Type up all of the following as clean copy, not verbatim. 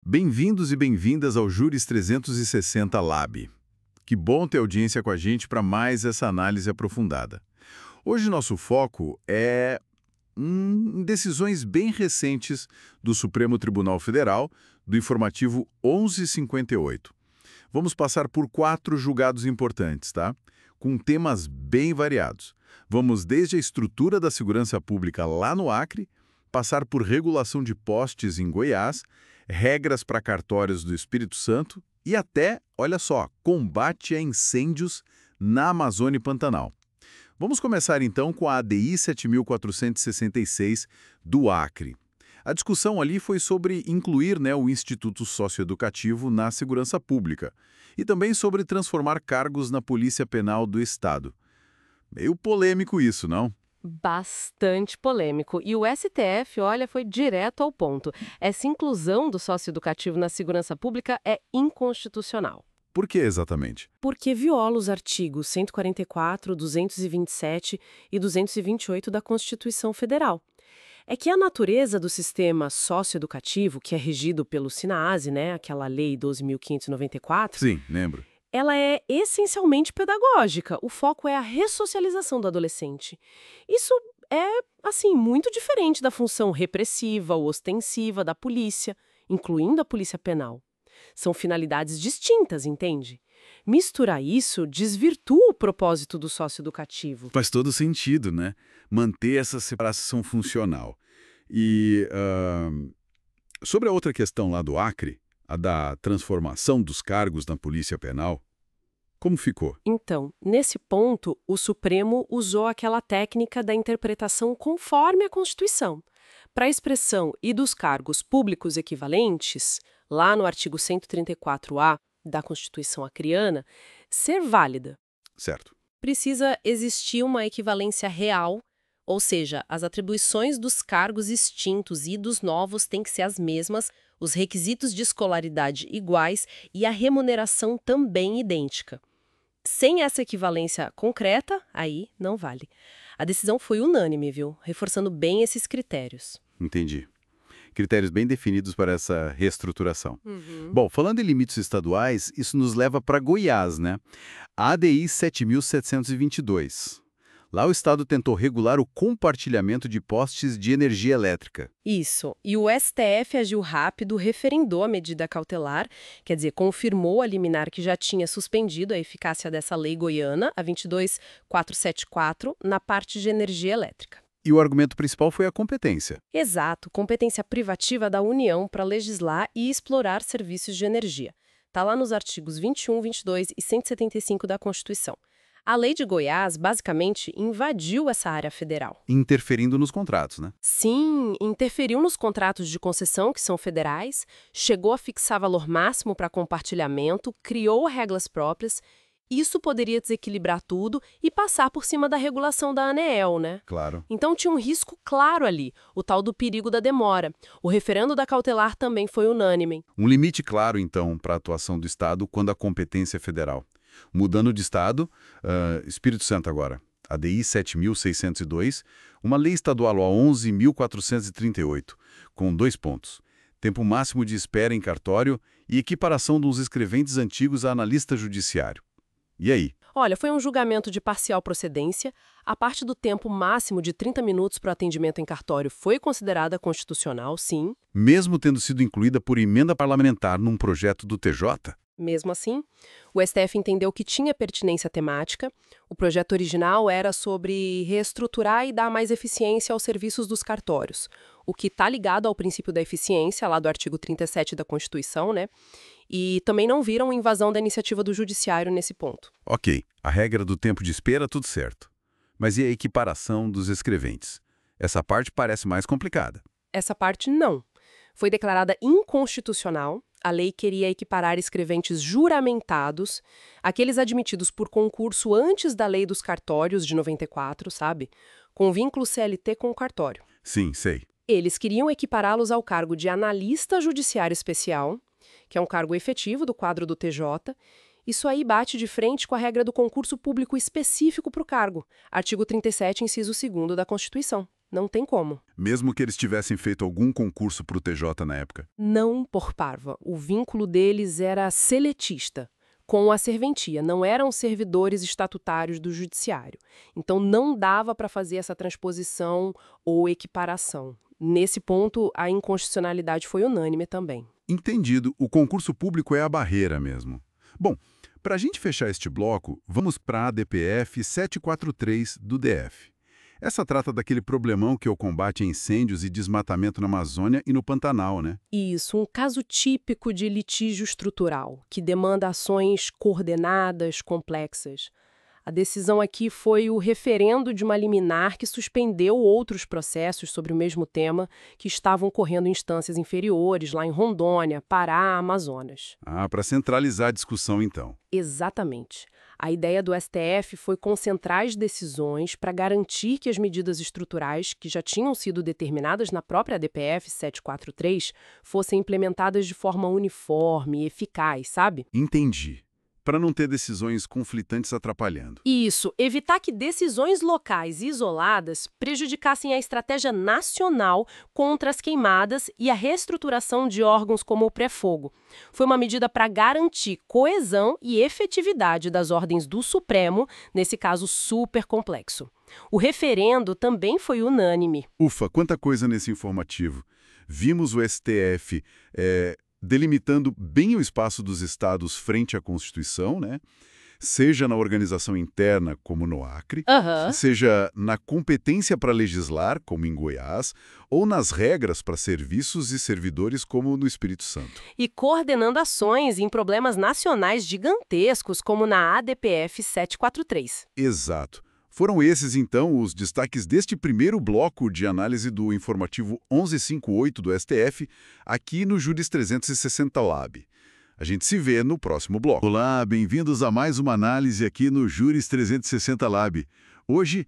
Bem-vindos e bem-vindas ao Juris 360 Lab. Que bom ter audiência com a gente para mais essa análise aprofundada. Hoje nosso foco é em decisões bem recentes do Supremo Tribunal Federal, do informativo 1158. Vamos passar por 4 julgados importantes, tá? Com temas bem variados. Vamos desde a estrutura da segurança pública lá no Acre, passar por regulação de postes em Goiás, regras para cartórios do Espírito Santo e até, olha só, combate a incêndios na Amazônia e Pantanal. Vamos começar então com a ADI 7466 do Acre. A discussão ali foi sobre incluir, o Instituto Socioeducativo na segurança pública e também sobre transformar cargos na Polícia Penal do Estado. Meio polêmico isso, não? Bastante polêmico. E o STF, olha, foi direto ao ponto. Essa inclusão do socioeducativo na segurança pública é inconstitucional. Por que exatamente? Porque viola os artigos 144, 227 e 228 da Constituição Federal. É que a natureza do sistema socioeducativo, que é regido pelo SINASE, aquela lei 12.594, Sim, lembro. ela é essencialmente pedagógica. O foco é a ressocialização do adolescente. Isso é, muito diferente da função repressiva ou ostensiva da polícia, incluindo a polícia penal. São finalidades distintas, entende? Misturar isso desvirtua o propósito do socioeducativo. Faz todo sentido, né? Manter essa separação funcional. E sobre a outra questão lá do Acre, a da transformação dos cargos na Polícia Penal, como ficou? Então, nesse ponto, o Supremo usou aquela técnica da interpretação conforme a Constituição. Para a expressão "e dos cargos públicos equivalentes", lá no artigo 134-A da Constituição acreana, ser válida. Certo. Precisa existir uma equivalência real, ou seja, as atribuições dos cargos extintos e dos novos têm que ser as mesmas, os requisitos de escolaridade iguais e a remuneração também idêntica. Sem essa equivalência concreta, aí não vale. A decisão foi unânime, viu? Reforçando bem esses critérios. Entendi. Critérios bem definidos para essa reestruturação. Bom, falando em limites estaduais, isso nos leva para Goiás, né? A ADI 7722. Lá o Estado tentou regular o compartilhamento de postes de energia elétrica. Isso. E o STF agiu rápido, referendou a medida cautelar, quer dizer, confirmou a liminar que já tinha suspendido a eficácia dessa lei goiana, a 22474, na parte de energia elétrica. E o argumento principal foi a competência. Exato, competência privativa da União para legislar e explorar serviços de energia. Está lá nos artigos 21, 22 e 175 da Constituição. A lei de Goiás, basicamente, invadiu essa área federal. Interferindo nos contratos, né? Sim, interferiu nos contratos de concessão, que são federais, chegou a fixar valor máximo para compartilhamento, criou regras próprias. Isso poderia desequilibrar tudo e passar por cima da regulação da ANEEL, né? Claro. Então tinha um risco claro ali, o tal do perigo da demora. O referendo da cautelar também foi unânime. Um limite claro, então, para a atuação do Estado quando a competência é federal. Mudando de Estado, Espírito Santo agora. ADI 7602, uma lei estadual a 11.438, com 2 pontos. Tempo máximo de espera em cartório e equiparação dos escreventes antigos a analista judiciário. E aí? Olha, foi um julgamento de parcial procedência. A parte do tempo máximo de 30 minutos para o atendimento em cartório foi considerada constitucional, sim. Mesmo tendo sido incluída por emenda parlamentar num projeto do TJ? Mesmo assim, o STF entendeu que tinha pertinência temática. O projeto original era sobre reestruturar e dar mais eficiência aos serviços dos cartórios, o que está ligado ao princípio da eficiência, lá do artigo 37 da Constituição, né? E também não viram invasão da iniciativa do judiciário nesse ponto. Ok, a regra do tempo de espera, tudo certo. Mas e a equiparação dos escreventes? Essa parte parece mais complicada. Essa parte não. Foi declarada inconstitucional. A lei queria equiparar escreventes juramentados, aqueles admitidos por concurso antes da lei dos cartórios de 94, sabe? Com vínculo CLT com o cartório. Sim, sei. Eles queriam equipará-los ao cargo de analista judiciário especial, que é um cargo efetivo do quadro do TJ. Isso aí bate de frente com a regra do concurso público específico para o cargo, artigo 37, inciso 2º da Constituição. Não tem como. Mesmo que eles tivessem feito algum concurso para o TJ na época. Não por parva. O vínculo deles era seletista, com a serventia. Não eram servidores estatutários do judiciário. Então, não dava para fazer essa transposição ou equiparação. Nesse ponto, a inconstitucionalidade foi unânime também. Entendido, o concurso público é a barreira mesmo. Bom, para a gente fechar este bloco, vamos para a ADPF 743 do DF. Essa trata daquele problemão que é o combate a incêndios e desmatamento na Amazônia e no Pantanal, né? Isso, um caso típico de litígio estrutural, que demanda ações coordenadas, complexas. A decisão aqui foi o referendo de uma liminar que suspendeu outros processos sobre o mesmo tema que estavam correndo em instâncias inferiores, lá em Rondônia, Pará, Amazonas. Ah, para centralizar a discussão, então. Exatamente. A ideia do STF foi concentrar as decisões para garantir que as medidas estruturais, que já tinham sido determinadas na própria ADPF 743, fossem implementadas de forma uniforme e eficaz, sabe? Entendi. Para não ter decisões conflitantes atrapalhando. Isso, evitar que decisões locais isoladas prejudicassem a estratégia nacional contra as queimadas e a reestruturação de órgãos como o pré-fogo. Foi uma medida para garantir coesão e efetividade das ordens do Supremo, nesse caso super complexo. O referendo também foi unânime. Ufa, quanta coisa nesse informativo. Vimos o STF delimitando bem o espaço dos estados frente à Constituição, né? Seja na organização interna, como no Acre, seja na competência para legislar, como em Goiás, ou nas regras para serviços e servidores, como no Espírito Santo. E coordenando ações em problemas nacionais gigantescos, como na ADPF 743. Exato. Foram esses, então, os destaques deste primeiro bloco de análise do informativo 1158 do STF, aqui no Juris 360 Lab. A gente se vê no próximo bloco. Olá, bem-vindos a mais uma análise aqui no Juris 360 Lab. Hoje,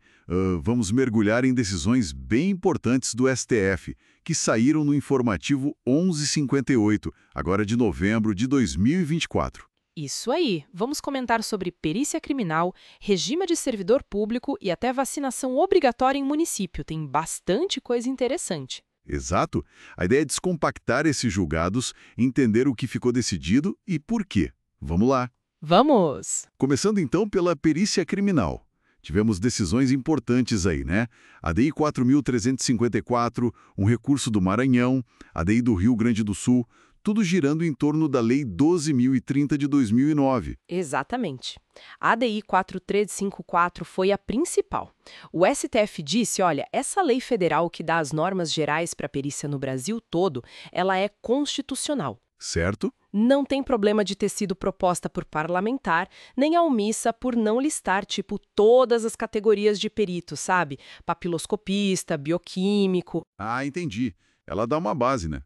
vamos mergulhar em decisões bem importantes do STF, que saíram no informativo 1158, agora de novembro de 2024. Isso aí! Vamos comentar sobre perícia criminal, regime de servidor público e até vacinação obrigatória em município. Tem bastante coisa interessante. Exato. A ideia é descompactar esses julgados, entender o que ficou decidido e por quê. Vamos lá. Vamos! Começando então pela perícia criminal. Tivemos decisões importantes aí, né? ADI 4.354, um recurso do Maranhão, ADI do Rio Grande do Sul, tudo girando em torno da Lei 12.030 de 2009. Exatamente. A ADI 4354 foi a principal. O STF disse, olha, essa lei federal que dá as normas gerais para a perícia no Brasil todo, ela é constitucional. Certo? Não tem problema de ter sido proposta por parlamentar, nem a omissa por não listar, tipo, todas as categorias de perito, sabe? Papiloscopista, bioquímico. Ah, entendi. Ela dá uma base, né?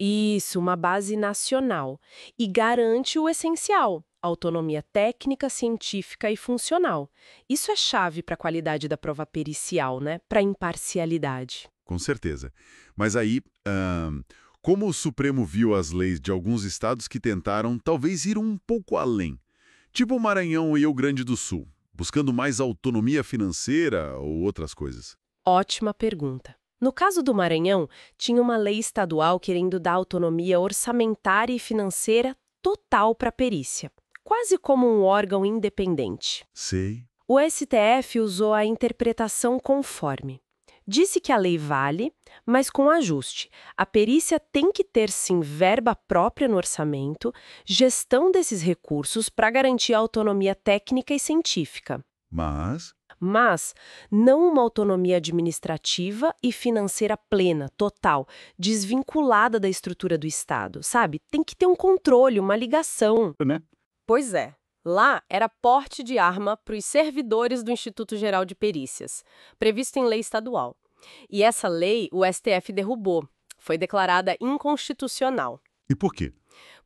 Isso, uma base nacional. E garante o essencial, autonomia técnica, científica e funcional. Isso é chave para a qualidade da prova pericial, né? Para a imparcialidade. Com certeza. Mas aí, como o Supremo viu as leis de alguns estados que tentaram talvez ir um pouco além, tipo o Maranhão e o Rio Grande do Sul, buscando mais autonomia financeira ou outras coisas? Ótima pergunta. No caso do Maranhão, tinha uma lei estadual querendo dar autonomia orçamentária e financeira total para a perícia, quase como um órgão independente. Sei. O STF usou a interpretação conforme. Disse que a lei vale, mas com ajuste. A perícia tem que ter, sim, verba própria no orçamento, gestão desses recursos para garantir a autonomia técnica e científica. Mas não uma autonomia administrativa e financeira plena, total, desvinculada da estrutura do Estado, sabe? Tem que ter um controle, uma ligação. Né? Pois é. Lá era porte de arma para os servidores do Instituto Geral de Perícias, previsto em lei estadual. E essa lei o STF derrubou. Foi declarada inconstitucional. E por quê?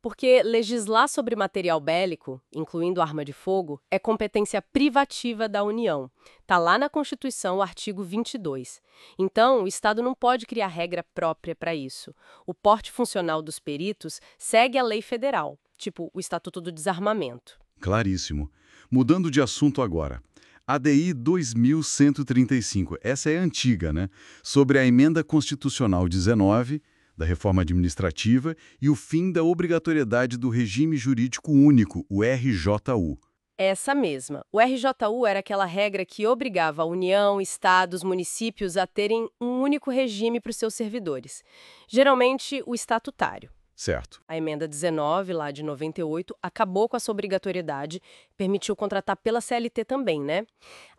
Porque legislar sobre material bélico, incluindo arma de fogo, é competência privativa da União. Está lá na Constituição, o artigo 22. Então, o Estado não pode criar regra própria para isso. O porte funcional dos peritos segue a lei federal, tipo o Estatuto do Desarmamento. Claríssimo. Mudando de assunto agora. ADI 2135, essa é antiga, né? Sobre a Emenda Constitucional 19, da Reforma Administrativa, e o fim da obrigatoriedade do Regime Jurídico Único, o RJU. Essa mesma. O RJU era aquela regra que obrigava a União, estados, municípios a terem um único regime para os seus servidores. Geralmente, o estatutário. Certo. A emenda 19, lá de 98, acabou com essa obrigatoriedade, permitiu contratar pela CLT também, né?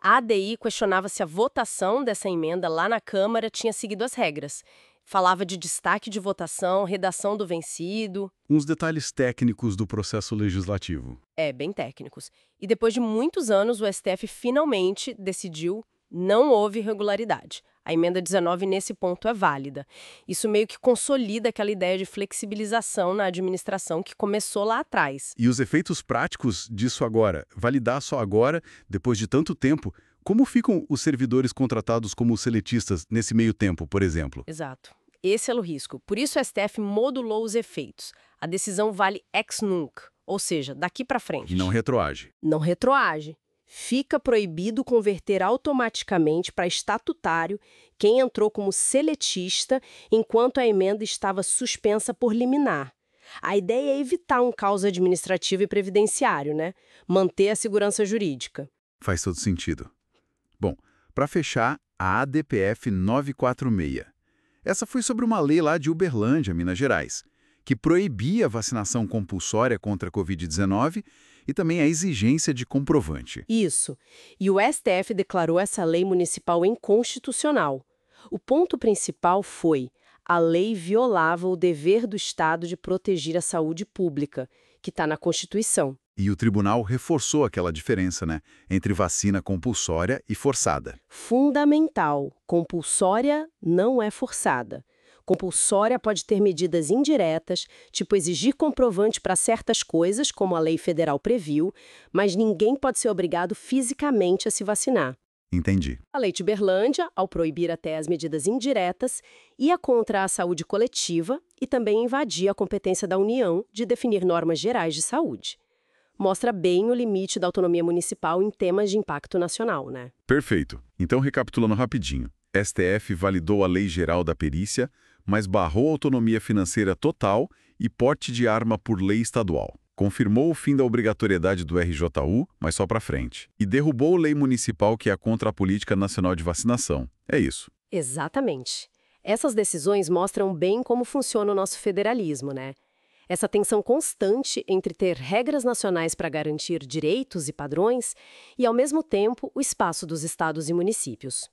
A ADI questionava se a votação dessa emenda lá na Câmara tinha seguido as regras. Falava de destaque de votação, redação do vencido. Uns detalhes técnicos do processo legislativo. Bem técnicos. E depois de muitos anos, o STF finalmente decidiu não houve irregularidade. A emenda 19 nesse ponto é válida. Isso meio que consolida aquela ideia de flexibilização na administração que começou lá atrás. E os efeitos práticos disso agora? Validar só agora, depois de tanto tempo? Como ficam os servidores contratados como seletistas nesse meio tempo, por exemplo? Exato. Esse é o risco. Por isso o STF modulou os efeitos. A decisão vale ex nunc, ou seja, daqui para frente. Não retroage. Não retroage. Fica proibido converter automaticamente para estatutário quem entrou como seletista enquanto a emenda estava suspensa por liminar. A ideia é evitar um caos administrativo e previdenciário, né? Manter a segurança jurídica. Faz todo sentido. Bom, para fechar, a ADPF 946. Essa foi sobre uma lei lá de Uberlândia, Minas Gerais, que proibia a vacinação compulsória contra a Covid-19 e também a exigência de comprovante. Isso. E o STF declarou essa lei municipal inconstitucional. O ponto principal foi: a lei violava o dever do Estado de proteger a saúde pública, que está na Constituição. E o tribunal reforçou aquela diferença, né, entre vacina compulsória e forçada. Fundamental. Compulsória não é forçada. Compulsória pode ter medidas indiretas, tipo exigir comprovante para certas coisas, como a lei federal previu, mas ninguém pode ser obrigado fisicamente a se vacinar. Entendi. A Lei de Uberlândia, ao proibir até as medidas indiretas, ia contra a saúde coletiva e também invadia a competência da União de definir normas gerais de saúde. Mostra bem o limite da autonomia municipal em temas de impacto nacional, né? Perfeito. Então, recapitulando rapidinho. STF validou a Lei Geral da Perícia, mas barrou a autonomia financeira total e porte de arma por lei estadual. Confirmou o fim da obrigatoriedade do RJU, mas só para frente. E derrubou a lei municipal que é contra a Política Nacional de Vacinação. É isso. Exatamente. Essas decisões mostram bem como funciona o nosso federalismo, né? Essa tensão constante entre ter regras nacionais para garantir direitos e padrões e, ao mesmo tempo, o espaço dos estados e municípios.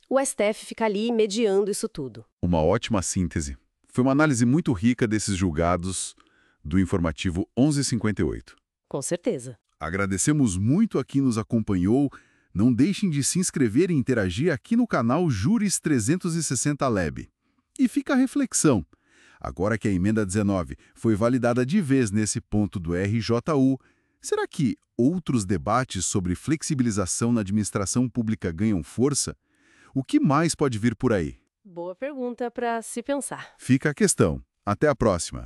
O STF fica ali mediando isso tudo. Uma ótima síntese. Foi uma análise muito rica desses julgados do informativo 1158. Com certeza. Agradecemos muito a quem nos acompanhou. Não deixem de se inscrever e interagir aqui no canal Juris 360 Lab. E fica a reflexão. Agora que a emenda 19 foi validada de vez nesse ponto do RJU, será que outros debates sobre flexibilização na administração pública ganham força? O que mais pode vir por aí? Boa pergunta para se pensar. Fica a questão. Até a próxima.